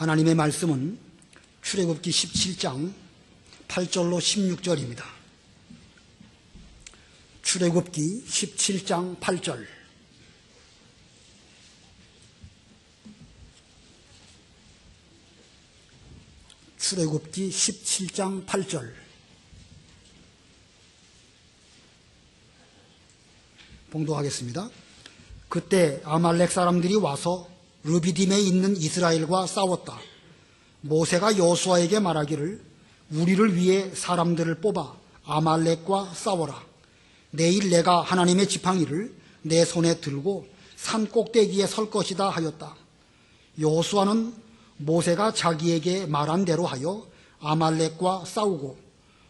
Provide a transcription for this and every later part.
하나님의 말씀은 출애굽기 17장 8절로 16절입니다. 출애굽기 17장 8절. 출애굽기 17장 8절. 봉독하겠습니다. 그때 아말렉 사람들이 와서 르비딤에 있는 이스라엘과 싸웠다. 모세가 여호수아에게 말하기를 우리를 위해 사람들을 뽑아 아말렉과 싸워라. 내일 내가 하나님의 지팡이를 내 손에 들고 산 꼭대기에 설 것이다 하였다. 여호수아는 모세가 자기에게 말한 대로 하여 아말렉과 싸우고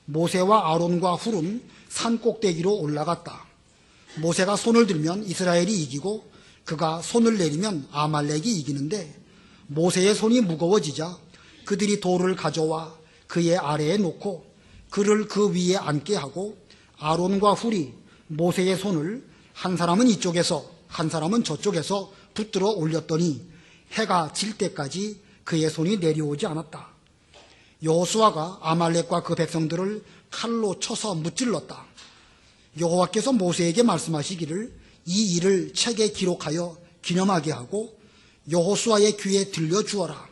모세와 아론과 훌은 산 꼭대기로 올라갔다. 모세가 손을 들면 이스라엘이 이기고 그가 손을 내리면 아말렉이 이기는데 모세의 손이 무거워지자 그들이 돌을 가져와 그의 아래에 놓고 그를 그 위에 앉게 하고 아론과 훌이 모세의 손을 한 사람은 이쪽에서 한 사람은 저쪽에서 붙들어 올렸더니 해가 질 때까지 그의 손이 내려오지 않았다. 여호수아가 아말렉과 그 백성들을 칼로 쳐서 무찔렀다. 여호와께서 모세에게 말씀하시기를 이 일을 책에 기록하여 기념하게 하고 여호수아의 귀에 들려주어라.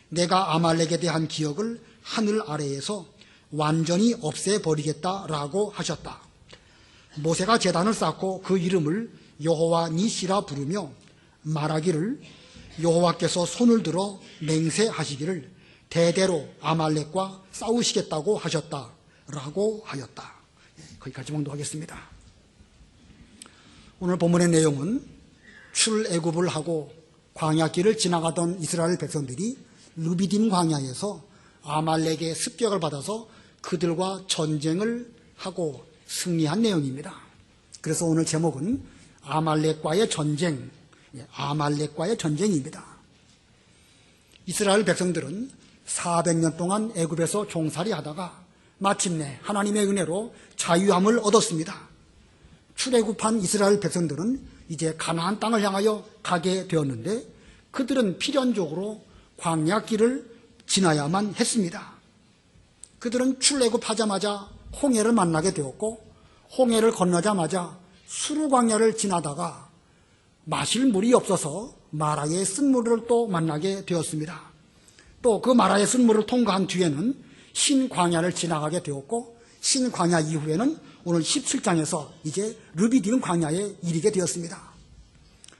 내가 아말렉에 대한 기억을 하늘 아래에서 완전히 없애버리겠다라고 하셨다. 모세가 제단을 쌓고 그 이름을 여호와 니시라 부르며 말하기를 여호와께서 손을 들어 맹세하시기를 대대로 아말렉과 싸우시겠다고 하셨다라고 하였다. 거기까지 봉독하겠습니다. 오늘 본문의 내용은 출애굽을 하고 광야길을 지나가던 이스라엘 백성들이 르비딤 광야에서 아말렉의 습격을 받아서 그들과 전쟁을 하고 승리한 내용입니다. 그래서 오늘 제목은 아말렉과의 전쟁, 아말렉과의 전쟁입니다. 이스라엘 백성들은 400년 동안 애굽에서 종살이 하다가 마침내 하나님의 은혜로 자유함을 얻었습니다. 출애굽한 이스라엘 백성들은 이제 가나안 땅을 향하여 가게 되었는데 그들은 필연적으로 광야길을 지나야만 했습니다. 그들은 출애굽하자마자 홍해를 만나게 되었고 홍해를 건너자마자 수르 광야를 지나다가 마실 물이 없어서 마라의 쓴물을 또 만나게 되었습니다. 또 그 마라의 쓴물을 통과한 뒤에는 신광야를 지나가게 되었고 신광야 이후에는 오늘 17장에서 이제 르비딤 광야에 이르게 되었습니다.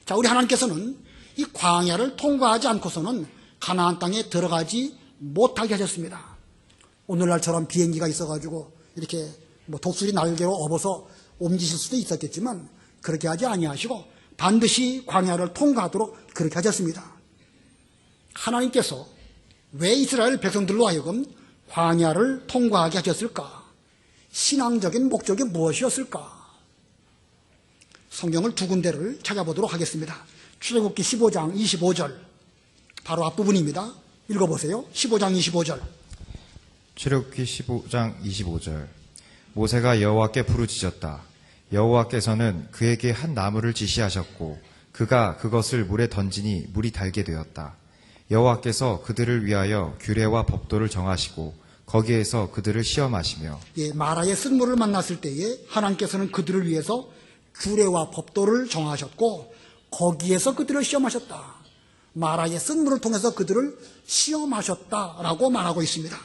자, 우리 하나님께서는 이 광야를 통과하지 않고서는 가나안 땅에 들어가지 못하게 하셨습니다. 오늘날처럼 비행기가 있어가지고 이렇게 독수리 날개로 업어서 옮기실 수도 있었겠지만 그렇게 하지 아니하시고 반드시 광야를 통과하도록 그렇게 하셨습니다. 하나님께서 왜 이스라엘 백성들로 하여금 광야를 통과하게 하셨을까? 신앙적인 목적이 무엇이었을까? 성경을 두 군데를 찾아보도록 하겠습니다. 출애굽기 15장 25절 바로 앞부분입니다. 읽어보세요. 15장 25절. 출애굽기 15장 25절. 모세가 여호와께 부르짖었다. 여호와께서는 그에게 한 나무를 지시하셨고 그가 그것을 물에 던지니 물이 달게 되었다. 여호와께서 그들을 위하여 규례와 법도를 정하시고 거기에서 그들을 시험하시며 마라의 쓴물을 만났을 때에 하나님께서는 그들을 위해서 규례와 법도를 정하셨고 거기에서 그들을 시험하셨다. 마라의 쓴물을 통해서 그들을 시험하셨다라고 말하고 있습니다.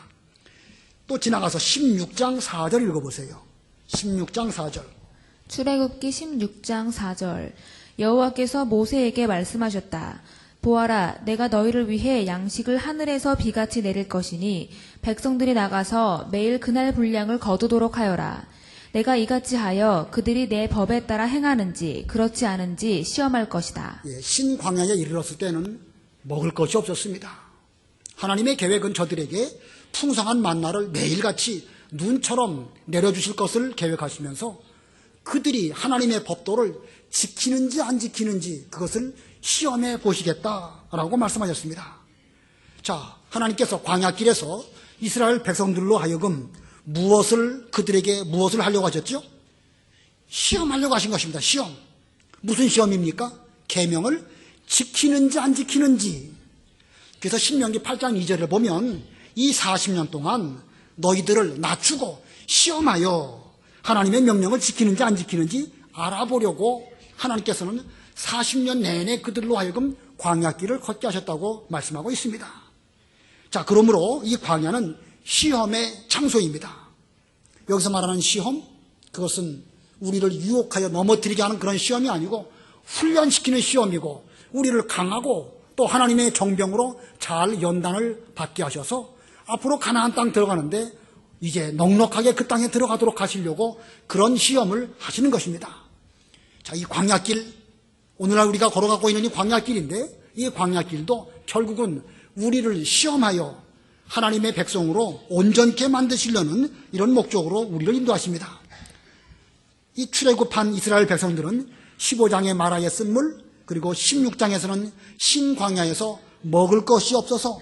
또 지나가서 16장 4절 읽어보세요. 16장 4절. 출애굽기 16장 4절. 여호와께서 모세에게 말씀하셨다. 보아라, 내가 너희를 위해 양식을 하늘에서 비같이 내릴 것이니 백성들이 나가서 매일 그날 분량을 거두도록 하여라. 내가 이같이 하여 그들이 내 법에 따라 행하는지 그렇지 않은지 시험할 것이다. 신광야에 이르렀을 때는 먹을 것이 없었습니다. 하나님의 계획은 저들에게 풍성한 만나를 매일같이 눈처럼 내려주실 것을 계획하시면서 그들이 하나님의 법도를 지키는지 안 지키는지 그것을 시험해 보시겠다라고 말씀하셨습니다. 자, 하나님께서 광야길에서 이스라엘 백성들로 하여금 그들에게 무엇을 하려고 하셨죠? 시험하려고 하신 것입니다. 시험. 무슨 시험입니까? 계명을 지키는지 안 지키는지. 그래서 신명기 8장 2절을 보면 이 40년 동안 너희들을 낮추고 시험하여 하나님의 명령을 지키는지 안 지키는지 알아보려고 하나님께서는 40년 내내 그들로 하여금 광야길을 걷게 하셨다고 말씀하고 있습니다. 자, 그러므로 이 광야는 시험의 장소입니다. 여기서 말하는 시험, 그것은 우리를 유혹하여 넘어뜨리게 하는 그런 시험이 아니고 훈련시키는 시험이고 우리를 강하고 또 하나님의 정병으로 잘 연단을 받게 하셔서 앞으로 가나안 땅 들어가는데 이제 넉넉하게 그 땅에 들어가도록 하시려고 그런 시험을 하시는 것입니다. 자, 이 광야길, 오늘날 우리가 걸어가고 있는 이 광야길인데 이 광야길도 결국은 우리를 시험하여 하나님의 백성으로 온전케 만드시려는 이런 목적으로 우리를 인도하십니다. 이 출애굽한 이스라엘 백성들은 15장의 마라의 쓴물 그리고 16장에서는 신광야에서 먹을 것이 없어서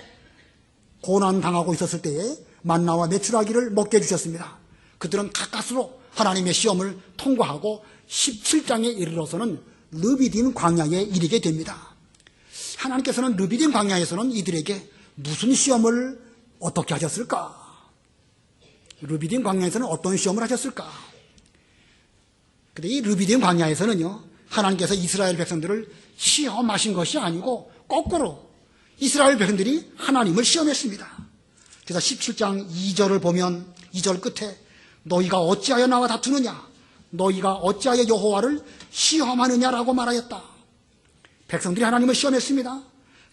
고난당하고 있었을 때에 만나와 메추라기를 먹게 해주셨습니다. 그들은 가까스로 하나님의 시험을 통과하고 17장에 이르러서는 르비딤 광야에 이르게 됩니다. 하나님께서는 르비딤 광야에서는 이들에게 무슨 시험을 어떻게 하셨을까? 르비딤 광야에서는 어떤 시험을 하셨을까? 근데 이 르비딤 광야에서는요, 하나님께서 이스라엘 백성들을 시험하신 것이 아니고 거꾸로 이스라엘 백성들이 하나님을 시험했습니다. 그래서 17장 2절을 보면 2절 끝에 너희가 어찌하여 나와 다투느냐? 너희가 어찌하여 여호와를 시험하느냐라고 말하였다. 백성들이 하나님을 시험했습니다.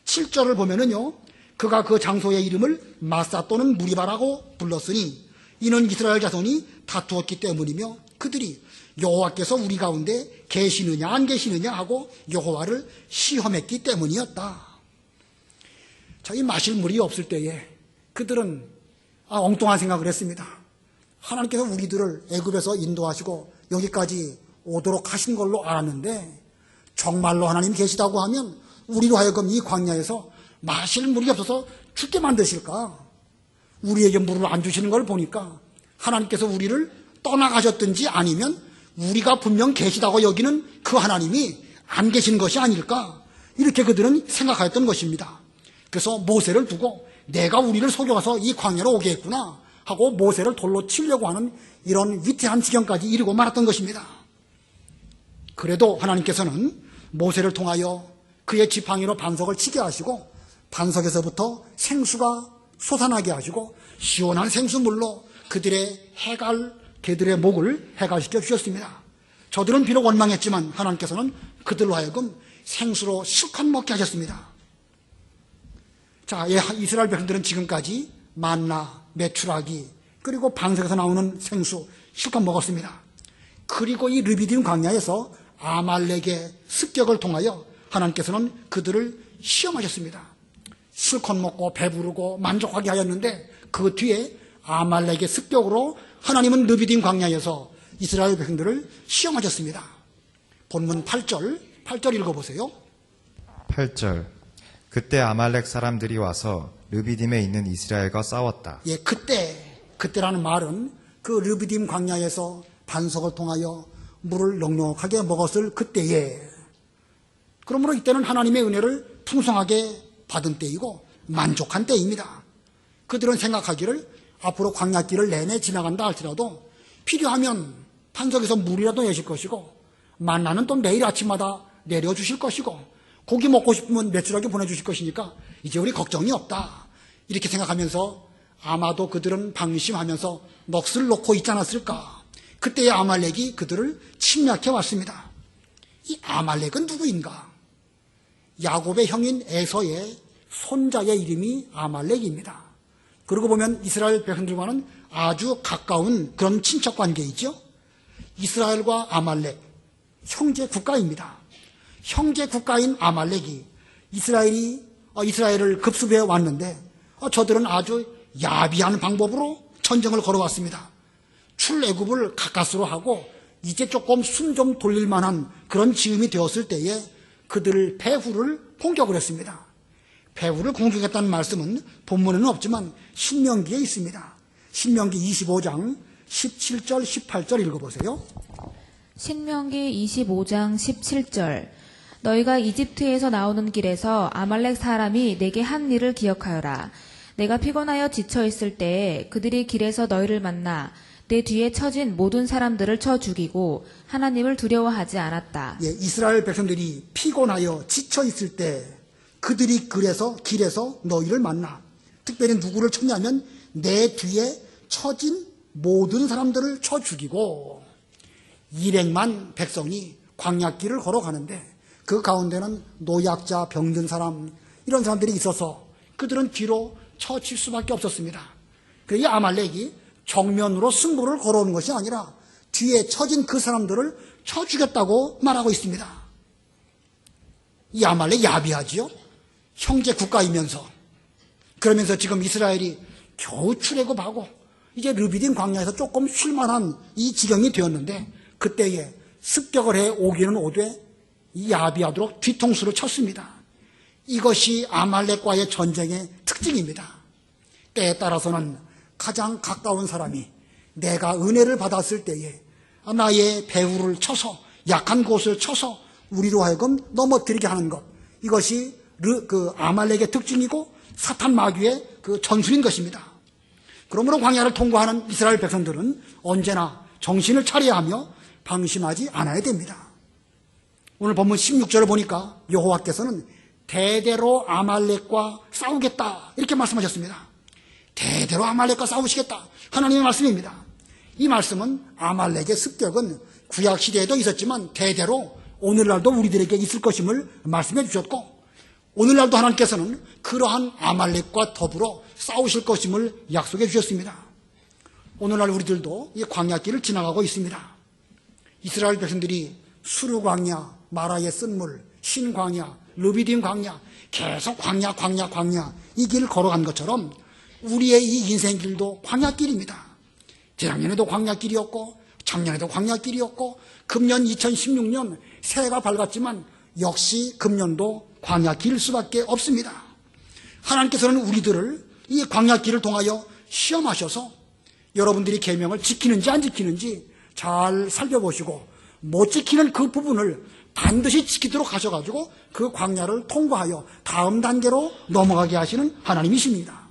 7절을 보면은요, 그가 그 장소의 이름을 마사 또는 무리바라고 불렀으니 이는 이스라엘 자손이 다투었기 때문이며 그들이 여호와께서 우리 가운데 계시느냐 안 계시느냐 하고 여호와를 시험했기 때문이었다. 자, 이 마실 물이 없을 때에 그들은 엉뚱한 생각을 했습니다. 하나님께서 우리들을 애굽에서 인도하시고 여기까지 오도록 하신 걸로 알았는데 정말로 하나님 계시다고 하면 우리로 하여금 이 광야에서 마실 물이 없어서 죽게 만드실까? 우리에게 물을 안 주시는 걸 보니까 하나님께서 우리를 떠나가셨든지 아니면 우리가 분명 계시다고 여기는 그 하나님이 안 계신 것이 아닐까? 이렇게 그들은 생각하였던 것입니다. 그래서 모세를 두고 내가 우리를 속여가서 이 광야로 오게 했구나 하고 모세를 돌로 치려고 하는 이런 위태한 지경까지 이르고 말았던 것입니다. 그래도 하나님께서는 모세를 통하여 그의 지팡이로 반석을 치게 하시고 반석에서부터 생수가 솟아나게 하시고 시원한 생수물로 그들의 개들의 목을 해갈시켜 주셨습니다. 저들은 비록 원망했지만 하나님께서는 그들로 하여금 생수로 실컷 먹게 하셨습니다. 자, 이스라엘 백성들은 지금까지 만나, 메추라기, 그리고 반석에서 나오는 생수 실컷 먹었습니다. 그리고 이 르비딤 광야에서 아말렉의 습격을 통하여 하나님께서는 그들을 시험하셨습니다. 실컷 먹고 배부르고 만족하게 하였는데 그 뒤에 아말렉의 습격으로 하나님은 르비딤 광야에서 이스라엘 백성들을 시험하셨습니다. 본문 8절 읽어보세요. 8절. 그때 아말렉 사람들이 와서 르비딤에 있는 이스라엘과 싸웠다. 예, 그때라는 말은 그 르비딤 광야에서 반석을 통하여 물을 넉넉하게 먹었을 그때에, 그러므로 이때는 하나님의 은혜를 풍성하게 받은 때이고 만족한 때입니다. 그들은 생각하기를 앞으로 광야길을 내내 지나간다 할지라도 필요하면 반석에서 물이라도 내실 것이고 만나는 또 매일 아침마다 내려주실 것이고 고기 먹고 싶으면 메추라기 보내주실 것이니까 이제 우리 걱정이 없다, 이렇게 생각하면서 아마도 그들은 방심하면서 넋을 놓고 있지 않았을까. 그때의 아말렉이 그들을 침략해 왔습니다. 이 아말렉은 누구인가? 야곱의 형인 에서의 손자의 이름이 아말렉입니다. 그러고 보면 이스라엘 백성들과는 아주 가까운 그런 친척 관계이죠. 이스라엘과 아말렉, 형제 국가입니다. 형제 국가인 아말렉이 이스라엘을 급습해 왔는데 저들은 아주 야비한 방법으로 전쟁을 걸어왔습니다. 출애굽을 가까스로 하고 이제 조금 숨 좀 돌릴 만한 그런 즈음이 되었을 때에 그들 배후를 공격을 했습니다. 배후를 공격했다는 말씀은 본문에는 없지만 신명기에 있습니다. 신명기 25장 17절 18절 읽어보세요. 신명기 25장 17절. 너희가 이집트에서 나오는 길에서 아말렉 사람이 내게 한 일을 기억하여라. 내가 피곤하여 지쳐 있을 때에 그들이 길에서 너희를 만나 내 뒤에 처진 모든 사람들을 쳐 죽이고 하나님을 두려워하지 않았다. 예, 이스라엘 백성들이 피곤하여 지쳐 있을 때 그들이 길에서 너희를 만나. 특별히 누구를 쳤냐면 내 뒤에 처진 모든 사람들을 쳐 죽이고 200만 백성이 광야길을 걸어가는데 그 가운데는 노약자, 병든 사람 이런 사람들이 있어서 그들은 뒤로 처칠 수밖에 없었습니다. 그 이 아말렉이 정면으로 승부를 걸어오는 것이 아니라 뒤에 처진 그 사람들을 쳐 죽였다고 말하고 있습니다. 이 아말렉 야비하지요? 형제 국가이면서. 그러면서 지금 이스라엘이 겨우 출애굽하고 이제 르비딤 광야에서 조금 쉴만한 이 지경이 되었는데 그때에 습격을 해 오기는 오되 이 야비하도록 뒤통수를 쳤습니다. 이것이 아말렉과의 전쟁의 특징입니다. 때에 따라서는 가장 가까운 사람이 내가 은혜를 받았을 때에 나의 배후를 쳐서 약한 곳을 쳐서 우리로 하여금 넘어뜨리게 하는 것, 이것이 그 아말렉의 특징이고 사탄 마귀의 그 전술인 것입니다. 그러므로 광야를 통과하는 이스라엘 백성들은 언제나 정신을 차려야 하며 방심하지 않아야 됩니다. 오늘 본문 16절을 보니까 여호와께서는 대대로 아말렉과 싸우겠다 이렇게 말씀하셨습니다. 대대로 아말렉과 싸우시겠다 하나님의 말씀입니다. 이 말씀은 아말렉의 습격은 구약시대에도 있었지만 대대로 오늘날도 우리들에게 있을 것임을 말씀해 주셨고 오늘날도 하나님께서는 그러한 아말렉과 더불어 싸우실 것임을 약속해 주셨습니다. 오늘날 우리들도 이 광야길을 지나가고 있습니다. 이스라엘 백성들이 수르 광야, 마라의 쓴물, 신광야, 르비딤 광야, 계속 광야 이 길을 걸어간 것처럼 우리의 이 인생길도 광야길입니다. 재작년에도 광야길이었고 작년에도 광야길이었고 금년 2016년 새해가 밝았지만 역시 금년도 광야길일 수밖에 없습니다. 하나님께서는 우리들을 이 광야길을 통하여 시험하셔서 여러분들이 계명을 지키는지 안 지키는지 잘 살펴보시고 못 지키는 그 부분을 반드시 지키도록 하셔가지고 그 광야를 통과하여 다음 단계로 넘어가게 하시는 하나님이십니다.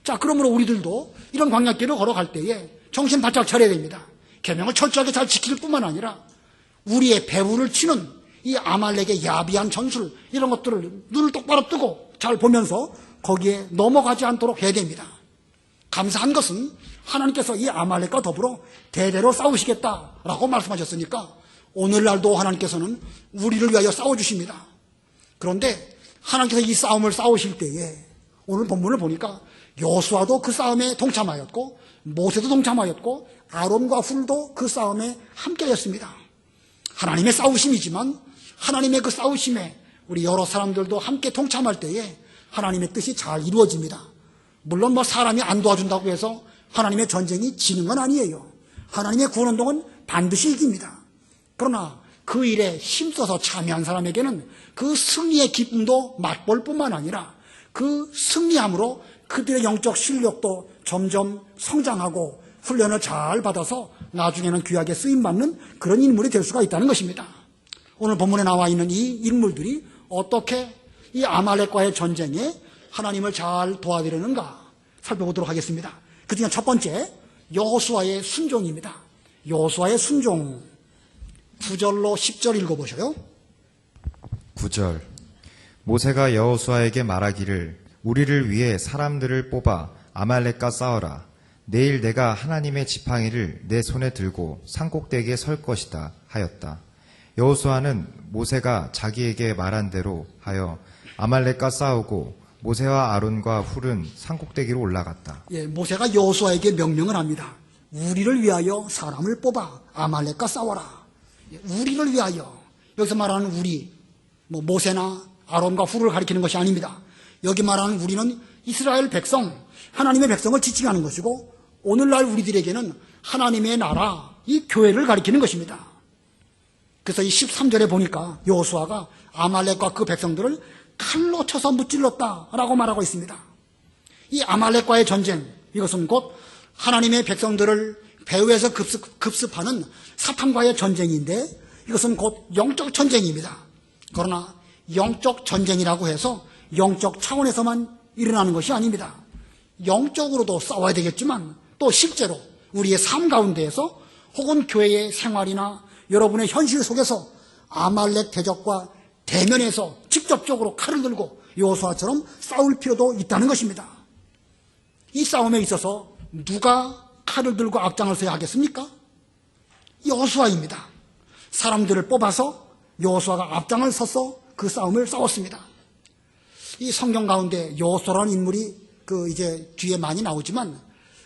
자, 그러므로 우리들도 이런 광야길을 걸어갈 때에 정신 바짝 차려야 됩니다. 계명을 철저하게 잘 지킬 뿐만 아니라 우리의 배후를 치는 이 아말렉의 야비한 전술 이런 것들을 눈을 똑바로 뜨고 잘 보면서 거기에 넘어가지 않도록 해야 됩니다. 감사한 것은 하나님께서 이 아말렉과 더불어 대대로 싸우시겠다라고 말씀하셨으니까 오늘날도 하나님께서는 우리를 위하여 싸워주십니다. 그런데 하나님께서 이 싸움을 싸우실 때에 오늘 본문을 보니까 여호수아도 그 싸움에 동참하였고 모세도 동참하였고 아론과 훌도 그 싸움에 함께였습니다. 하나님의 싸우심이지만 하나님의 그 싸우심에 우리 여러 사람들도 함께 동참할 때에 하나님의 뜻이 잘 이루어집니다. 물론 뭐 사람이 안 도와준다고 해서 하나님의 전쟁이 지는 건 아니에요. 하나님의 구원운동은 반드시 이깁니다. 그러나 그 일에 힘써서 참여한 사람에게는 그 승리의 기쁨도 맛볼 뿐만 아니라 그 승리함으로 그들의 영적 실력도 점점 성장하고 훈련을 잘 받아서 나중에는 귀하게 쓰임받는 그런 인물이 될 수가 있다는 것입니다. 오늘 본문에 나와 있는 이 인물들이 어떻게 이 아말렉과의 전쟁에 하나님을 잘 도와드리는가 살펴보도록 하겠습니다. 그 중에 첫 번째 여호수아의 순종입니다. 여호수아의 순종 9절로 10절 읽어보셔요. 9절 모세가 여호수아에게 말하기를 우리를 위해 사람들을 뽑아 아말렉과 싸워라. 내일 내가 하나님의 지팡이를 내 손에 들고 산꼭대기에 설 것이다 하였다. 여호수아는 모세가 자기에게 말한 대로 하여 아말렉과 싸우고 모세와 아론과 훌은 산꼭대기로 올라갔다. 예, 모세가 여호수아에게 명령을 합니다. 우리를 위하여 사람을 뽑아 아말렉과 싸워라. 예, 우리를 위하여. 여기서 말하는 우리, 모세나 아론과 훌을 가리키는 것이 아닙니다. 여기 말하는 우리는 이스라엘 백성, 하나님의 백성을 지칭하는 것이고 오늘날 우리들에게는 하나님의 나라, 이 교회를 가리키는 것입니다. 그래서 이 13절에 보니까 여호수아가 아말렉과 그 백성들을 칼로 쳐서 무찔렀다라고 말하고 있습니다. 이 아말렉과의 전쟁, 이것은 곧 하나님의 백성들을 배후에서 급습하는 사탄과의 전쟁인데 이것은 곧 영적 전쟁입니다. 그러나 영적 전쟁이라고 해서 영적 차원에서만 일어나는 것이 아닙니다. 영적으로도 싸워야 되겠지만 또 실제로 우리의 삶 가운데에서 혹은 교회의 생활이나 여러분의 현실 속에서 아말렉 대적과 대면해서 직접적으로 칼을 들고 여호수아처럼 싸울 필요도 있다는 것입니다. 이 싸움에 있어서 누가 칼을 들고 앞장을 서야 하겠습니까? 여호수아입니다. 사람들을 뽑아서 여호수아가 앞장을 서서 그 싸움을 싸웠습니다. 이 성경 가운데 여호수아라는 인물이 이제 뒤에 많이 나오지만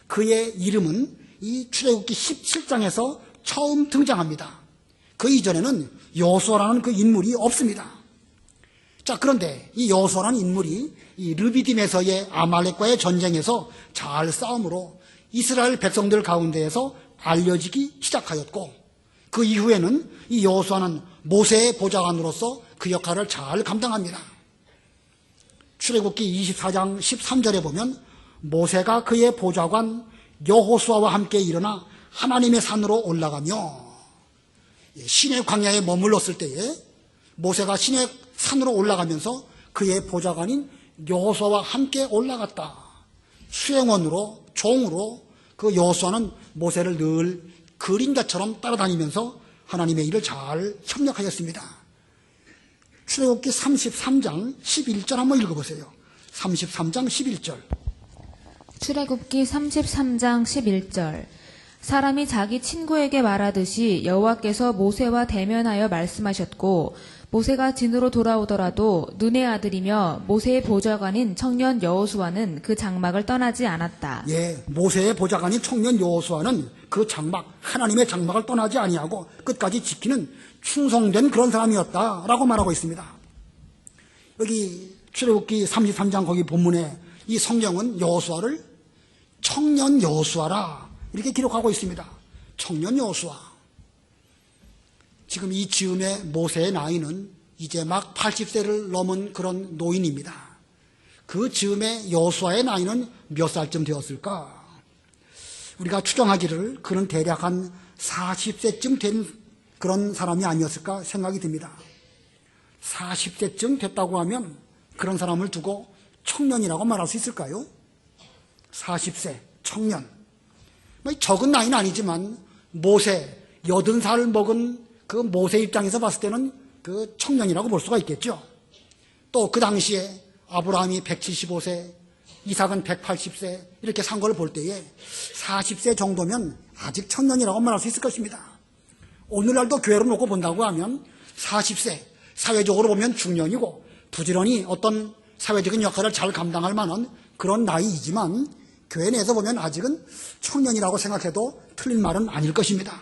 그의 이름은 이 출애굽기 17장에서 처음 등장합니다. 그 이전에는 여호수아라는 그 인물이 없습니다. 자, 그런데 이 여호수아라는 인물이 이 르비딤에서의 아말렉과의 전쟁에서 잘 싸움으로 이스라엘 백성들 가운데에서 알려지기 시작하였고 그 이후에는 이 여호수아는 모세의 보좌관으로서 그 역할을 잘 감당합니다. 출애굽기 24장 13절에 보면 모세가 그의 보좌관 여호수아와 함께 일어나 하나님의 산으로 올라가며 시내 광야에 머물렀을 때에 모세가 시내 산으로 올라가면서 그의 보좌관인 여호수아와 함께 올라갔다. 수행원으로 종으로 그 여호수아는 모세를 늘 그림자처럼 따라다니면서 하나님의 일을 잘 협력하였습니다. 출애굽기 33장 11절 한번 읽어보세요. 33장 11절. 출애굽기 33장 11절. 사람이 자기 친구에게 말하듯이 여호와께서 모세와 대면하여 말씀하셨고 모세가 진으로 돌아오더라도 눈의 아들이며 모세의 보좌관인 청년 여호수아는 그 장막을 떠나지 않았다. 예, 모세의 보좌관인 청년 여호수아는 그 장막, 하나님의 장막을 떠나지 아니하고 끝까지 지키는 충성된 그런 사람이었다라고 말하고 있습니다. 여기 출애굽기 33장 거기 본문에 이 성경은 여호수아를 청년 여호수아라 이렇게 기록하고 있습니다. 청년 여호수아. 지금 이 즈음에 모세의 나이는 이제 막 80세를 넘은 그런 노인입니다. 그 즈음에 여호수아의 나이는 몇 살쯤 되었을까? 우리가 추정하기를 그는 대략 한 40세쯤 된 그런 사람이 아니었을까 생각이 듭니다. 40세쯤 됐다고 하면 그런 사람을 두고 청년이라고 말할 수 있을까요? 40세, 청년. 적은 나이는 아니지만 모세, 80살 먹은 그 모세 입장에서 봤을 때는 그 청년이라고 볼 수가 있겠죠. 또 그 당시에 아브라함이 175세, 이삭은 180세 이렇게 산 걸 볼 때에 40세 정도면 아직 청년이라고 말할 수 있을 것입니다. 오늘날도 교회로 놓고 본다고 하면 40세, 사회적으로 보면 중년이고 부지런히 어떤 사회적인 역할을 잘 감당할 만한 그런 나이이지만 교회 내에서 보면 아직은 청년이라고 생각해도 틀린 말은 아닐 것입니다.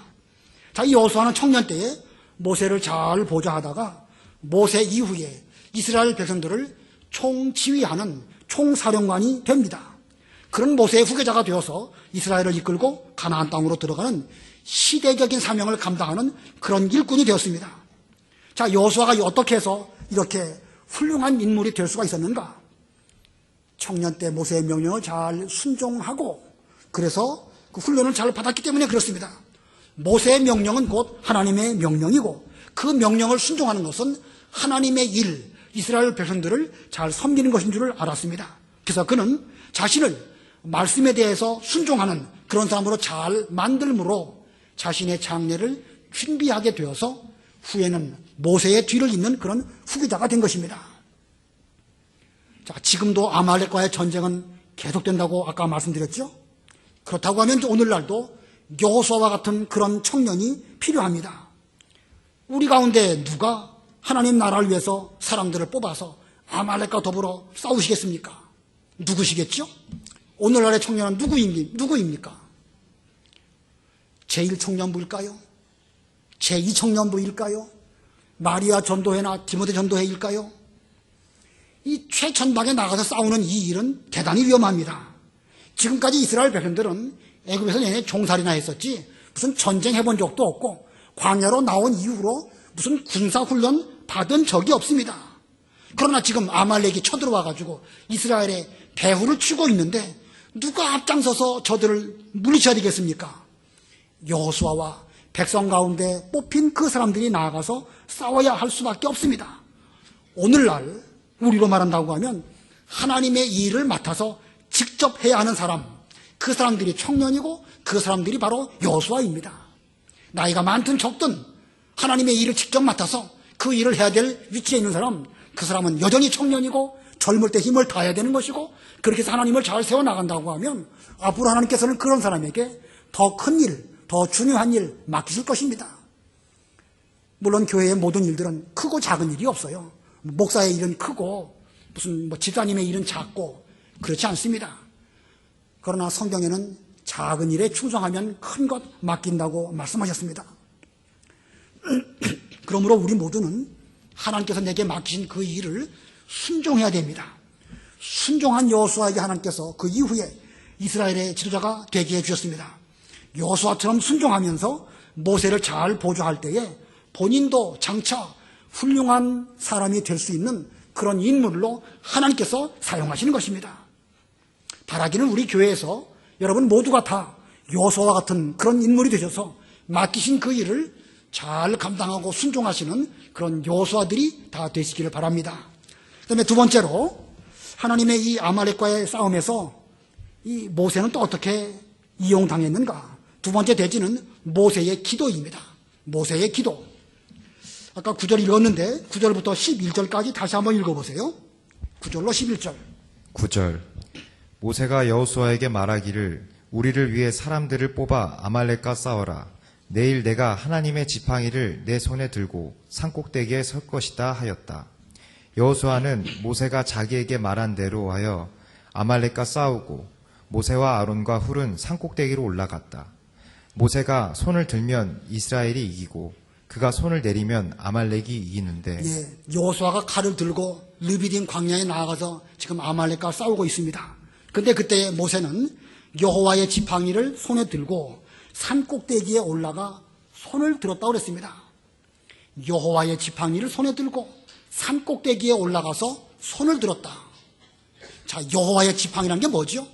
자, 이 여호수아는 청년 때에 모세를 잘 보좌하다가 모세 이후에 이스라엘 백성들을 총지휘하는 총사령관이 됩니다. 그런 모세의 후계자가 되어서 이스라엘을 이끌고 가나안 땅으로 들어가는 시대적인 사명을 감당하는 그런 일꾼이 되었습니다. 자, 여호수아가 어떻게 해서 이렇게 훌륭한 인물이 될 수가 있었는가? 청년 때 모세의 명령을 잘 순종하고 그래서 그 훈련을 잘 받았기 때문에 그렇습니다. 모세의 명령은 곧 하나님의 명령이고 그 명령을 순종하는 것은 하나님의 일, 이스라엘 백성들을 잘 섬기는 것인 줄을 알았습니다. 그래서 그는 자신을 말씀에 대해서 순종하는 그런 사람으로 잘 만들므로 자신의 장래를 준비하게 되어서 후에는 모세의 뒤를 잇는 그런 후계자가 된 것입니다. 자, 지금도 아말렉과의 전쟁은 계속된다고 아까 말씀드렸죠? 그렇다고 하면 오늘날도 여호수아와 같은 그런 청년이 필요합니다. 우리 가운데 누가 하나님 나라를 위해서 사람들을 뽑아서 아말렉과 더불어 싸우시겠습니까? 누구시겠죠? 오늘날의 청년은 누구입니까? 제1청년부일까요? 제2청년부일까요? 마리아 전도회나 디모데 전도회일까요? 이 최전방에 나가서 싸우는 이 일은 대단히 위험합니다. 지금까지 이스라엘 백성들은 애굽에서 내내 종살이나 했었지 무슨 전쟁 해본 적도 없고 광야로 나온 이후로 무슨 군사훈련 받은 적이 없습니다. 그러나 지금 아말렉이 쳐들어와가지고 이스라엘의 배후를 치고 있는데 누가 앞장서서 저들을 물리쳐야 되겠습니까? 여호수아와 백성 가운데 뽑힌 그 사람들이 나아가서 싸워야 할 수밖에 없습니다. 오늘날 우리로 말한다고 하면 하나님의 일을 맡아서 직접 해야 하는 사람, 그 사람들이 청년이고 그 사람들이 바로 여호수아입니다. 나이가 많든 적든 하나님의 일을 직접 맡아서 그 일을 해야 될 위치에 있는 사람, 그 사람은 여전히 청년이고 젊을 때 힘을 다해야 되는 것이고, 그렇게 해서 하나님을 잘 세워나간다고 하면 앞으로 하나님께서는 그런 사람에게 더 큰 일, 더 중요한 일 맡기실 것입니다. 물론 교회의 모든 일들은 크고 작은 일이 없어요. 목사의 일은 크고 무슨 집사님의 일은 작고 그렇지 않습니다. 그러나 성경에는 작은 일에 충성하면 큰 것 맡긴다고 말씀하셨습니다. 그러므로 우리 모두는 하나님께서 내게 맡기신 그 일을 순종해야 됩니다. 순종한 여호수아에게 하나님께서 그 이후에 이스라엘의 지도자가 되게 해주셨습니다. 여호수아처럼 순종하면서 모세를 잘 보조할 때에 본인도 장차 훌륭한 사람이 될 수 있는 그런 인물로 하나님께서 사용하시는 것입니다. 바라기는 우리 교회에서 여러분 모두가 다 여호수아와 같은 그런 인물이 되셔서 맡기신 그 일을 잘 감당하고 순종하시는 그런 여호수아들이 다 되시기를 바랍니다. 그다음에 두 번째로 하나님의 이 아말렉과의 싸움에서 이 모세는 또 어떻게 이용당했는가? 두 번째 대지는 모세의 기도입니다. 모세의 기도. 아까 9절 읽었는데 9절부터 11절까지 다시 한번 읽어보세요. 9절로 11절. 9절. 모세가 여호수아에게 말하기를 우리를 위해 사람들을 뽑아 아말렉과 싸워라. 내일 내가 하나님의 지팡이를 내 손에 들고 산꼭대기에 설 것이다 하였다. 여호수아는 모세가 자기에게 말한 대로 하여 아말렉과 싸우고 모세와 아론과 훌은 산꼭대기로 올라갔다. 모세가 손을 들면 이스라엘이 이기고 그가 손을 내리면 아말렉이 이기는데 여호수아가 칼을 들고 르비딤 광야에 나아가서 지금 아말렉과 싸우고 있습니다. 근데 그때 모세는 여호와의 지팡이를 손에 들고 산꼭대기에 올라가 손을 들었다고 그랬습니다. 여호와의 지팡이를 손에 들고 산꼭대기에 올라가서 손을 들었다. 자, 여호와의 지팡이라는 게 뭐죠?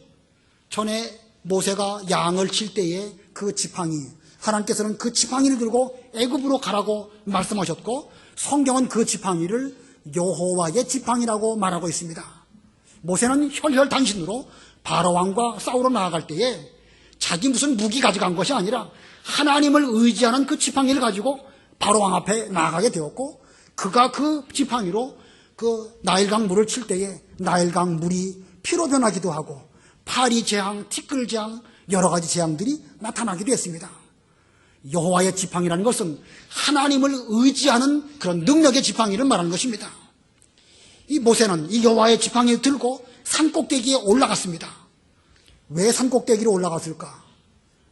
전에 모세가 양을 칠 때에 그 지팡이, 하나님께서는 그 지팡이를 들고 애굽으로 가라고 말씀하셨고 성경은 그 지팡이를 여호와의 지팡이라고 말하고 있습니다. 모세는 혈혈단신으로 바로왕과 싸우러 나아갈 때에 자기 무슨 무기 가져간 것이 아니라 하나님을 의지하는 그 지팡이를 가지고 바로왕 앞에 나아가게 되었고, 그가 그 지팡이로 그 나일강 물을 칠 때에 나일강 물이 피로 변하기도 하고 파리 재앙, 티끌 재앙, 여러 가지 재앙들이 나타나기도 했습니다. 여호와의 지팡이라는 것은 하나님을 의지하는 그런 능력의 지팡이를 말하는 것입니다. 이 모세는 이 여호와의 지팡이를 들고 산꼭대기에 올라갔습니다. 왜 산꼭대기로 올라갔을까?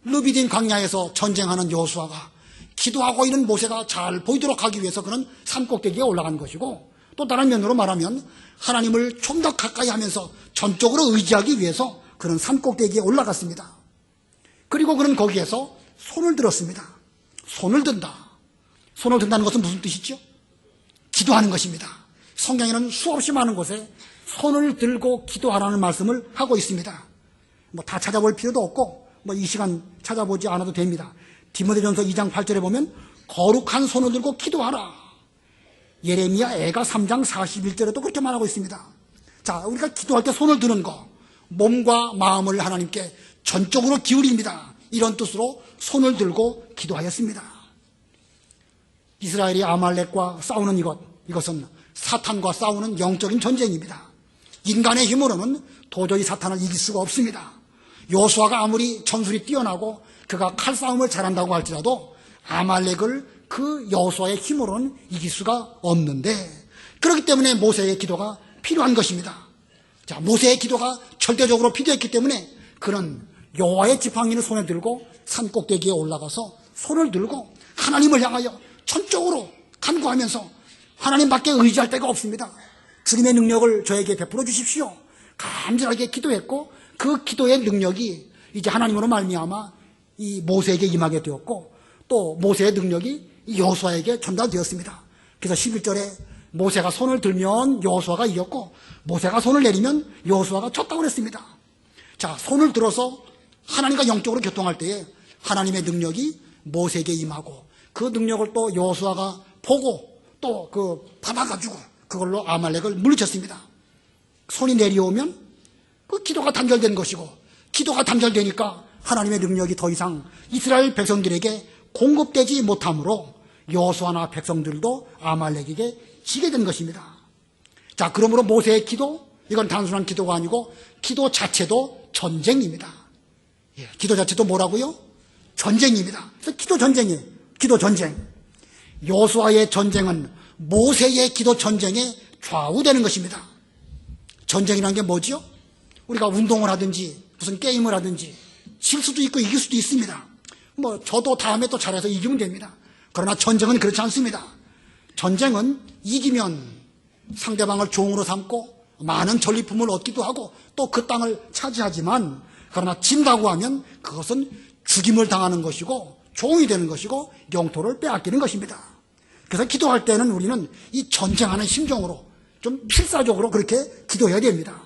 르비딤 광야에서 전쟁하는 여호수아가 기도하고 있는 모세가 잘 보이도록 하기 위해서 그는 산꼭대기에 올라간 것이고, 또 다른 면으로 말하면 하나님을 좀 더 가까이 하면서 전적으로 의지하기 위해서 그는 산꼭대기에 올라갔습니다. 그리고 그는 거기에서 손을 들었습니다. 손을 든다. 손을 든다는 것은 무슨 뜻이죠? 기도하는 것입니다. 성경에는 수없이 많은 곳에 손을 들고 기도하라는 말씀을 하고 있습니다. 다 찾아볼 필요도 없고 이 시간 찾아보지 않아도 됩니다. 디모데전서 2장 8절에 보면 거룩한 손을 들고 기도하라. 예레미야 애가 3장 41절에도 그렇게 말하고 있습니다. 자, 우리가 기도할 때 손을 드는 거, 몸과 마음을 하나님께 전적으로 기울입니다. 이런 뜻으로 손을 들고 기도하였습니다. 이스라엘이 아말렉과 싸우는 이것은 사탄과 싸우는 영적인 전쟁입니다. 인간의 힘으로는 도저히 사탄을 이길 수가 없습니다. 여호수아가 아무리 전술이 뛰어나고 그가 칼싸움을 잘한다고 할지라도 아말렉을 그 여호수아의 힘으로는 이길 수가 없는데, 그렇기 때문에 모세의 기도가 필요한 것입니다. 자, 모세의 기도가 절대적으로 필요했기 때문에 그는 여호와의 지팡이를 손에 들고 산꼭대기에 올라가서 손을 들고 하나님을 향하여 전적으로 간구하면서 하나님밖에 의지할 데가 없습니다. 주님의 능력을 저에게 베풀어 주십시오. 간절하게 기도했고 그 기도의 능력이 이제 하나님으로 말미암아 이 모세에게 임하게 되었고, 또 모세의 능력이 여호수아에게 전달되었습니다. 그래서 11절에 모세가 손을 들면 여호수아가 이겼고 모세가 손을 내리면 여호수아가 졌다고 그랬습니다. 자, 손을 들어서 하나님과 영적으로 교통할 때에 하나님의 능력이 모세에게 임하고 그 능력을 또 여호수아가 보고 또 받아가지고 그걸로 아말렉을 물리쳤습니다. 손이 내려오면 그 기도가 단절된 것이고, 기도가 단절되니까 하나님의 능력이 더 이상 이스라엘 백성들에게 공급되지 못하므로 여호수아나 백성들도 아말렉에게 지게 된 것입니다. 자, 그러므로 모세의 기도, 이건 단순한 기도가 아니고 기도 자체도 전쟁입니다. 예, 기도 자체도 뭐라고요? 전쟁입니다. 그래서 기도 전쟁이에요. 기도 전쟁. 여호수아의 전쟁은 모세의 기도 전쟁에 좌우되는 것입니다. 전쟁이라는 게 뭐죠? 우리가 운동을 하든지 무슨 게임을 하든지 질 수도 있고 이길 수도 있습니다. 뭐 저도 다음에 또 잘해서 이기면 됩니다. 그러나 전쟁은 그렇지 않습니다. 전쟁은 이기면 상대방을 종으로 삼고 많은 전리품을 얻기도 하고 또 그 땅을 차지하지만, 그러나 진다고 하면 그것은 죽임을 당하는 것이고 종이 되는 것이고 영토를 빼앗기는 것입니다. 그래서 기도할 때는 우리는 이 전쟁하는 심정으로 좀 필사적으로 그렇게 기도해야 됩니다.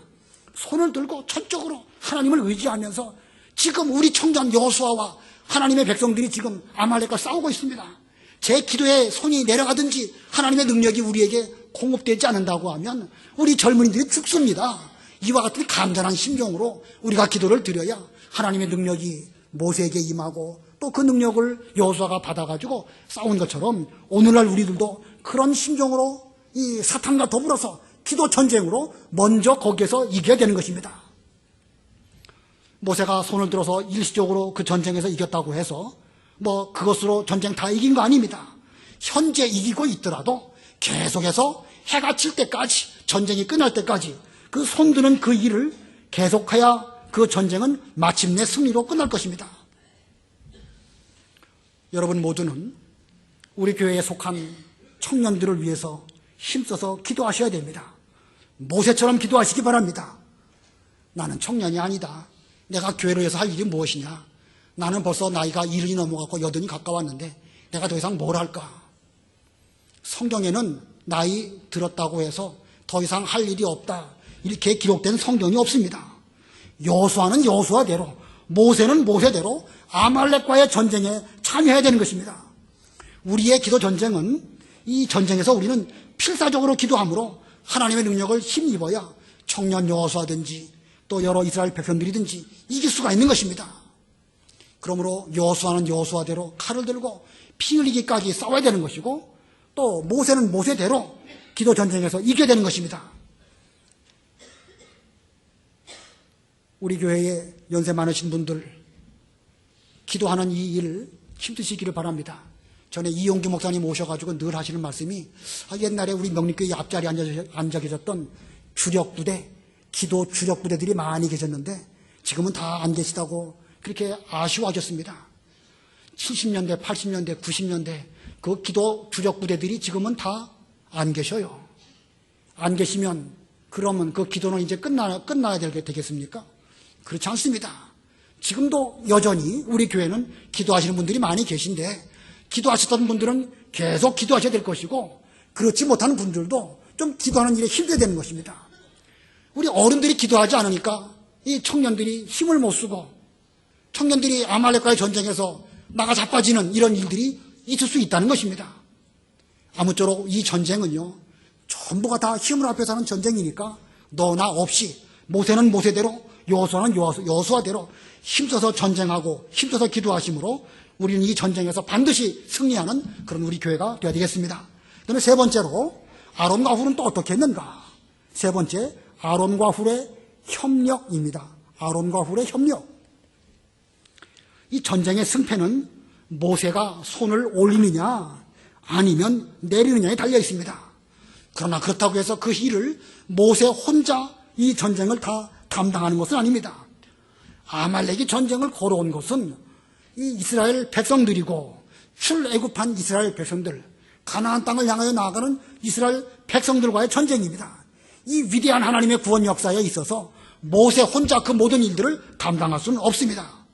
손을 들고 전적으로 하나님을 의지하면서 지금 우리 청년 여호수아와 하나님의 백성들이 지금 아말렉과 싸우고 있습니다. 제 기도에 손이 내려가든지 하나님의 능력이 우리에게 공급되지 않는다고 하면 우리 젊은이들이 죽습니다. 이와 같은 간절한 심정으로 우리가 기도를 드려야 하나님의 능력이 모세에게 임하고 또 그 능력을 여호수아가 받아가지고 싸운 것처럼 오늘날 우리들도 그런 심정으로 이 사탄과 더불어서 기도 전쟁으로 먼저 거기에서 이겨야 되는 것입니다. 모세가 손을 들어서 일시적으로 그 전쟁에서 이겼다고 해서 뭐 그것으로 전쟁 다 이긴 거 아닙니다. 현재 이기고 있더라도 계속해서 해가 칠 때까지, 전쟁이 끝날 때까지 그 손드는 그 일을 계속해야 그 전쟁은 마침내 승리로 끝날 것입니다. 여러분 모두는 우리 교회에 속한 청년들을 위해서 힘써서 기도하셔야 됩니다. 모세처럼 기도하시기 바랍니다. 나는 청년이 아니다. 내가 교회를 위해서 할 일이 무엇이냐. 나는 벌써 나이가 70이 넘어가고 80이 가까웠는데 내가 더 이상 뭘 할까. 성경에는 나이 들었다고 해서 더 이상 할 일이 없다, 이렇게 기록된 성경이 없습니다. 여호수아는 여호수아대로, 모세는 모세대로 아말렉과의 전쟁에 참여해야 되는 것입니다. 우리의 기도 전쟁은, 이 전쟁에서 우리는 필사적으로 기도함으로 하나님의 능력을 힘입어야 청년 여호수아든지 또 여러 이스라엘 백성들이든지 이길 수가 있는 것입니다. 그러므로 여호수아는 여호수아대로 칼을 들고 피 흘리기까지 싸워야 되는 것이고, 또 모세는 모세대로 기도 전쟁에서 이겨야 되는 것입니다. 우리 교회에 연세 많으신 분들 기도하는 이 일을 힘드시기를 바랍니다. 전에 이용규 목사님 오셔가지고 늘 하시는 말씀이, 옛날에 우리 명립교회 앞자리에 앉아 계셨던 주력부대, 기도 주력부대들이 많이 계셨는데 지금은 다 안 계시다고 그렇게 아쉬워하셨습니다. 70년대, 80년대, 90년대 그 기도 주력부대들이 지금은 다 안 계셔요. 안 계시면 그러면 그 기도는 이제 끝나야 되겠습니까? 그렇지 않습니다. 지금도 여전히 우리 교회는 기도하시는 분들이 많이 계신데, 기도하셨던 분들은 계속 기도하셔야 될 것이고, 그렇지 못하는 분들도 좀 기도하는 일에 힘써야 되는 것입니다. 우리 어른들이 기도하지 않으니까 이 청년들이 힘을 못 쓰고 청년들이 아말렉과의 전쟁에서 나가 자빠지는 이런 일들이 있을 수 있다는 것입니다. 아무쪼록 이 전쟁은요, 전부가 다 힘을 합해서 하는 전쟁이니까 너나 없이 모세는 모세대로, 여호수아는 여호수아대로 힘써서 전쟁하고 힘써서 기도하심으로 우리는 이 전쟁에서 반드시 승리하는 그런 우리 교회가 되어야 되겠습니다. 그다음에 세 번째로 아론과 훌은 또 어떻게 했는가? 세 번째, 아론과 훌의 협력입니다. 아론과 훌의 협력. 이 전쟁의 승패는 모세가 손을 올리느냐 아니면 내리느냐에 달려 있습니다. 그러나 그렇다고 해서 그 일을 모세 혼자 이 전쟁을 다 담당하는 것은 아닙니다. 아말렉이 전쟁을 걸어온 것은 이 이스라엘 백성들이고, 출애굽한 이스라엘 백성들, 가나안 땅을 향하여 나아가는 이스라엘 백성들과의 전쟁입니다. 이 위대한 하나님의 구원 역사에 있어서 모세 혼자 그 모든 일들을 감당할 수는 없습니다.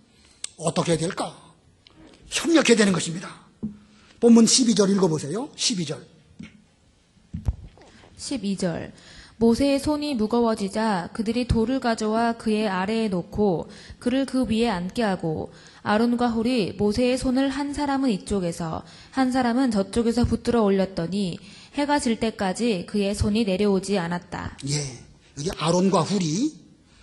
어떻게 해야 될까? 협력해야 되는 것입니다. 본문 12절 읽어보세요. 12절. 12절. 모세의 손이 무거워지자 그들이 돌을 가져와 그의 아래에 놓고 그를 그 위에 앉게 하고, 아론과 훌이 모세의 손을 한 사람은 이쪽에서 한 사람은 저쪽에서 붙들어 올렸더니 해가 질 때까지 그의 손이 내려오지 않았다. 예, 여기 아론과 훌이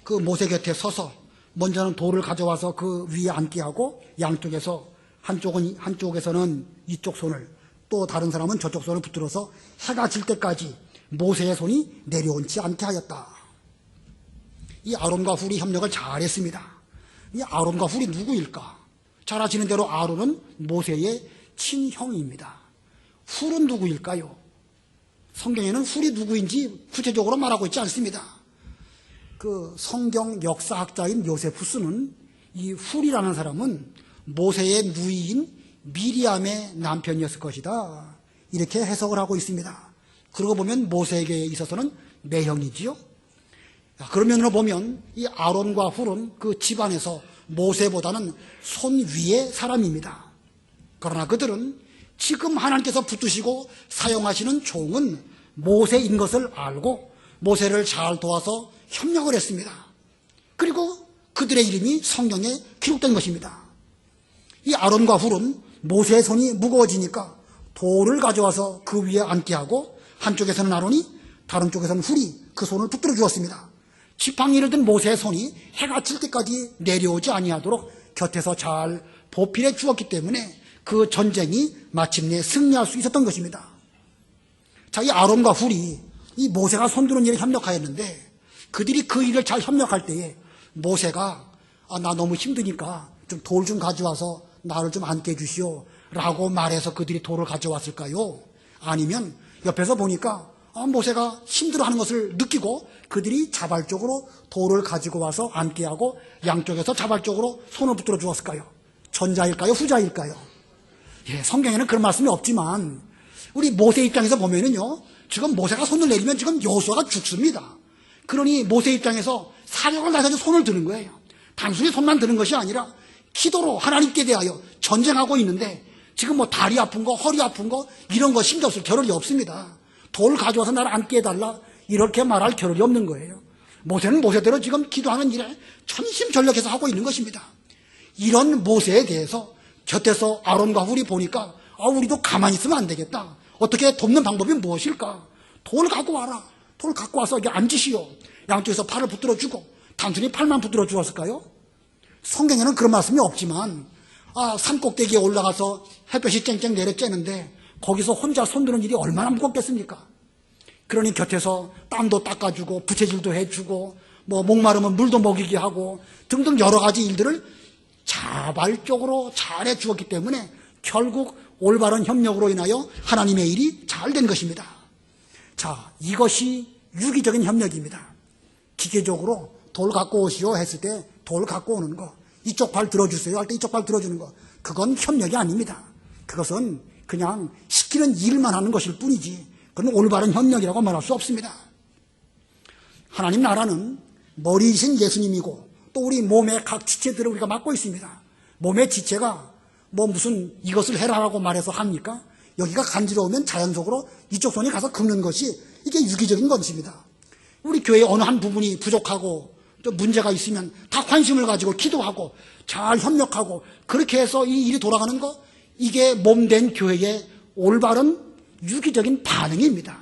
그 모세 곁에 서서 먼저는 돌을 가져와서 그 위에 앉게 하고 양쪽에서 한쪽에서는 이쪽 손을 또 다른 사람은 저쪽 손을 붙들어서 해가 질 때까지 모세의 손이 내려오지 않게 하였다. 이 아론과 훌이 협력을 잘했습니다. 이 아론과 훌이 누구일까? 잘 아시는 대로 아론은 모세의 친형입니다. 훌은 누구일까요? 성경에는 훌이 누구인지 구체적으로 말하고 있지 않습니다. 그 성경 역사학자인 요세푸스는 이 훌이라는 사람은 모세의 누이인 미리암의 남편이었을 것이다, 이렇게 해석을 하고 있습니다. 그러고 보면 모세에게 있어서는 매형이지요. 그런 면으로 보면 이 아론과 훌은 그 집안에서 모세보다는 손 위의 사람입니다. 그러나 그들은 지금 하나님께서 붙드시고 사용하시는 종은 모세인 것을 알고 모세를 잘 도와서 협력을 했습니다. 그리고 그들의 이름이 성경에 기록된 것입니다. 이 아론과 훌은 모세의 손이 무거워지니까 돌을 가져와서 그 위에 앉게 하고 한쪽에서는 아론이 다른 쪽에서는 훌이 그 손을 붙들어 주었습니다. 지팡이를 든 모세의 손이 해가 질 때까지 내려오지 아니하도록 곁에서 잘 보필해 주었기 때문에 그 전쟁이 마침내 승리할 수 있었던 것입니다. 자, 이 아론과 훌이 이 모세가 손드는 일에 협력하였는데 그들이 그 일을 잘 협력할 때에 모세가 나 너무 힘드니까 좀 돌 좀 가져와서 나를 좀 앉게 해주시오 라고 말해서 그들이 돌을 가져왔을까요? 아니면 옆에서 보니까 모세가 힘들어하는 것을 느끼고 그들이 자발적으로 돌을 가지고 와서 앉게 하고 양쪽에서 자발적으로 손을 붙들어 주었을까요? 전자일까요? 후자일까요? 예, 성경에는 그런 말씀이 없지만 우리 모세 입장에서 보면은요, 지금 모세가 손을 내리면 지금 여호수아가 죽습니다. 그러니 모세 입장에서 사력을 다해서 손을 드는 거예요. 단순히 손만 드는 것이 아니라 기도로 하나님께 대하여 전쟁하고 있는데 지금 뭐 다리 아픈 거, 허리 아픈 거 이런 거 신경 쓸 겨를이 없습니다. 돌 가져와서 나를 앉게 해달라 이렇게 말할 겨를이 없는 거예요. 모세는 모세대로 지금 기도하는 일에 전심전력해서 하고 있는 것입니다. 이런 모세에 대해서 곁에서 아론과 훌이 보니까 우리도 가만히 있으면 안 되겠다. 어떻게 돕는 방법이 무엇일까? 돌 갖고 와라. 돌 갖고 와서 여기 앉으시오. 양쪽에서 팔을 붙들어 주고 단순히 팔만 붙들어 주었을까요? 성경에는 그런 말씀이 없지만 산 꼭대기에 올라가서 햇볕이 쨍쨍 내려쬐는데 거기서 혼자 손드는 일이 얼마나 무겁겠습니까? 그러니 곁에서 땀도 닦아주고 부채질도 해주고 뭐 목마르면 물도 먹이게 하고 등등 여러 가지 일들을 자발적으로 잘해 주었기 때문에 결국 올바른 협력으로 인하여 하나님의 일이 잘 된 것입니다. 자, 이것이 유기적인 협력입니다. 기계적으로 돌 갖고 오시오 했을 때 돌 갖고 오는 거, 이쪽 발 들어주세요 할 때 이쪽 발 들어주는 거, 그건 협력이 아닙니다. 그것은 그냥 시키는 일만 하는 것일 뿐이지 그건 올바른 협력이라고 말할 수 없습니다. 하나님 나라는 머리이신 예수님이고 또 우리 몸의 각 지체들을 우리가 맡고 있습니다. 몸의 지체가 뭐 무슨 이것을 해라라고 말해서 합니까? 여기가 간지러우면 자연적으로 이쪽 손이 가서 긁는 것이 이게 유기적인 것입니다. 우리 교회의 어느 한 부분이 부족하고 또 문제가 있으면 다 관심을 가지고 기도하고 잘 협력하고 그렇게 해서 이 일이 돌아가는 거, 이게 몸된 교회의 올바른 유기적인 반응입니다.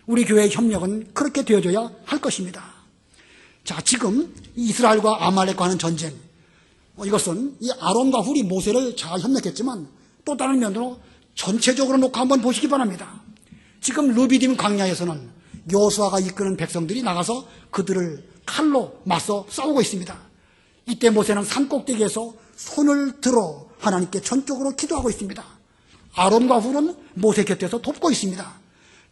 우리 교회의 협력은 그렇게 되어져야 할 것입니다. 자, 지금 이스라엘과 아말렉과 하는 전쟁, 이것은 이 아론과 훌이 모세를 잘 협력했지만 또 다른 면으로 전체적으로 놓고 한번 보시기 바랍니다. 지금 르비딤 광야에서는 여호수아가 이끄는 백성들이 나가서 그들을 칼로 맞서 싸우고 있습니다. 이때 모세는 산 꼭대기에서 손을 들어 하나님께 전적으로 기도하고 있습니다. 아론과 훌은 모세 곁에서 돕고 있습니다.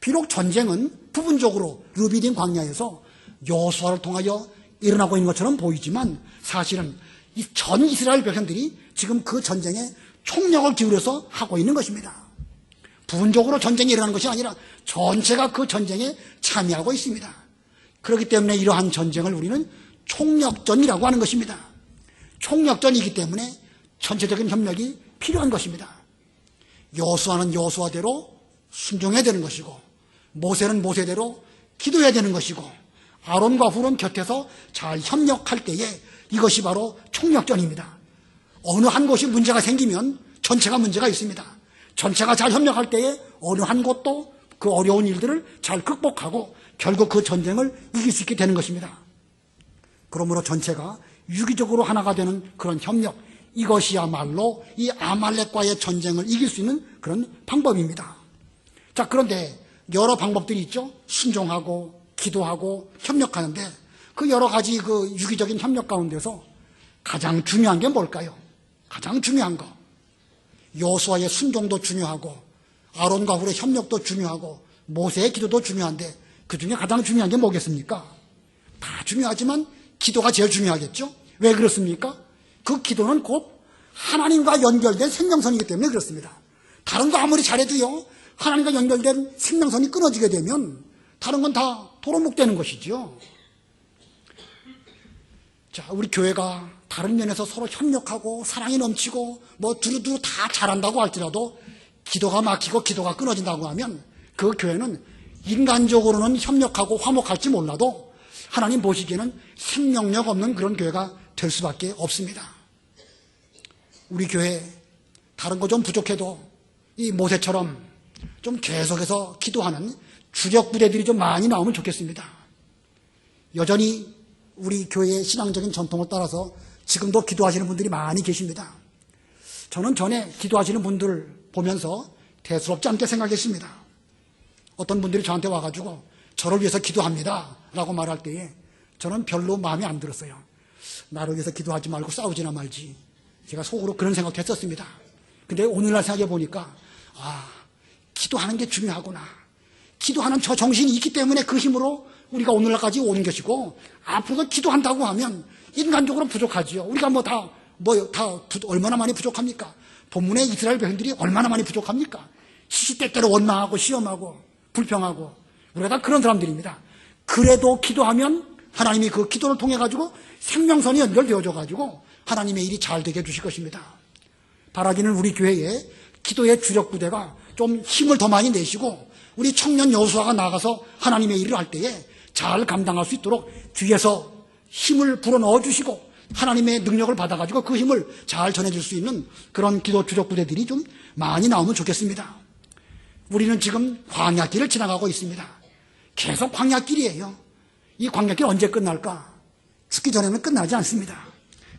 비록 전쟁은 부분적으로 르비딤 광야에서 여호수아를 통하여 일어나고 있는 것처럼 보이지만 사실은 이 전 이스라엘 백성들이 지금 그 전쟁에 총력을 기울여서 하고 있는 것입니다. 부분적으로 전쟁이 일어나는 것이 아니라 전체가 그 전쟁에 참여하고 있습니다. 그렇기 때문에 이러한 전쟁을 우리는 총력전이라고 하는 것입니다. 총력전이기 때문에 전체적인 협력이 필요한 것입니다. 여호수아는 여호수아대로 순종해야 되는 것이고 모세는 모세대로 기도해야 되는 것이고 아론과 훌은 곁에서 잘 협력할 때에 이것이 바로 총력전입니다. 어느 한 곳이 문제가 생기면 전체가 문제가 있습니다. 전체가 잘 협력할 때에 어느 한 곳도 그 어려운 일들을 잘 극복하고 결국 그 전쟁을 이길 수 있게 되는 것입니다. 그러므로 전체가 유기적으로 하나가 되는 그런 협력, 이것이야말로 이 아말렉과의 전쟁을 이길 수 있는 그런 방법입니다. 자, 그런데 여러 방법들이 있죠. 순종하고 기도하고 협력하는데 그 여러 가지 그 유기적인 협력 가운데서 가장 중요한 게 뭘까요? 가장 중요한 거. 여호수아의 순종도 중요하고 아론과 훌의 협력도 중요하고 모세의 기도도 중요한데 그 중에 가장 중요한 게 뭐겠습니까? 다 중요하지만 기도가 제일 중요하겠죠? 왜 그렇습니까? 그 기도는 곧 하나님과 연결된 생명선이기 때문에 그렇습니다. 다른 거 아무리 잘해도요, 하나님과 연결된 생명선이 끊어지게 되면 다른 건 다 도로묵되는 것이죠. 자, 우리 교회가 다른 면에서 서로 협력하고 사랑이 넘치고 뭐 두루두루 다 잘한다고 할지라도 기도가 막히고 기도가 끊어진다고 하면 그 교회는 인간적으로는 협력하고 화목할지 몰라도 하나님 보시기에는 생명력 없는 그런 교회가 될 수밖에 없습니다. 우리 교회 다른 거 좀 부족해도 이 모세처럼 좀 계속해서 기도하는 주력 부대들이 좀 많이 나오면 좋겠습니다. 여전히 우리 교회의 신앙적인 전통을 따라서 지금도 기도하시는 분들이 많이 계십니다. 저는 전에 기도하시는 분들을 보면서 대수롭지 않게 생각했습니다. 어떤 분들이 저한테 와가지고 저를 위해서 기도합니다 라고 말할 때에 저는 별로 마음에 안 들었어요. 나를 위해서 기도하지 말고 싸우지나 말지. 제가 속으로 그런 생각도 했었습니다. 근데 오늘날 생각해 보니까 기도하는 게 중요하구나. 기도하는 저 정신이 있기 때문에 그 힘으로 우리가 오늘날까지 오는 것이고 앞으로도 기도한다고 하면 인간적으로 부족하지요. 우리가 얼마나 많이 부족합니까? 본문의 이스라엘 백성들이 얼마나 많이 부족합니까? 시시때때로 원망하고 시험하고 불평하고 우리가 다 그런 사람들입니다. 그래도 기도하면 하나님이 그 기도를 통해 가지고 생명선이 연결되어져 가지고 하나님의 일이 잘 되게 해주실 것입니다. 바라기는 우리 교회에 기도의 주력 부대가 좀 힘을 더 많이 내시고 우리 청년 여호수아가 나가서 하나님의 일을 할 때에 잘 감당할 수 있도록 뒤에서 힘을 불어넣어 주시고 하나님의 능력을 받아가지고 그 힘을 잘 전해줄 수 있는 그런 기도 주력 부대들이 좀 많이 나오면 좋겠습니다. 우리는 지금 광야길을 지나가고 있습니다. 계속 광야길이에요. 이 광야길 언제 끝날까? 죽기 전에는 끝나지 않습니다.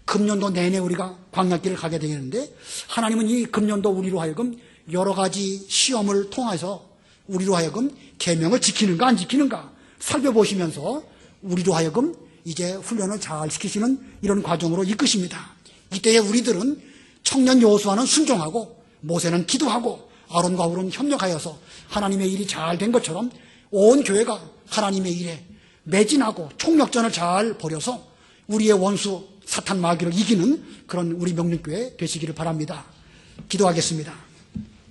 금년도 내내 우리가 광야길을 가게 되겠는데 하나님은 이 금년도 우리로 하여금 여러 가지 시험을 통해서 우리로 하여금 계명을 지키는가 안 지키는가 살펴보시면서 우리로 하여금 이제 훈련을 잘 시키시는 이런 과정으로 이끄십니다. 이때에 우리들은 청년 여호수아는 순종하고 모세는 기도하고 아론과 훌은 협력하여서 하나님의 일이 잘 된 것처럼 온 교회가 하나님의 일에 매진하고 총력전을 잘 벌여서 우리의 원수 사탄 마귀를 이기는 그런 우리 명륜교회 되시기를 바랍니다. 기도하겠습니다.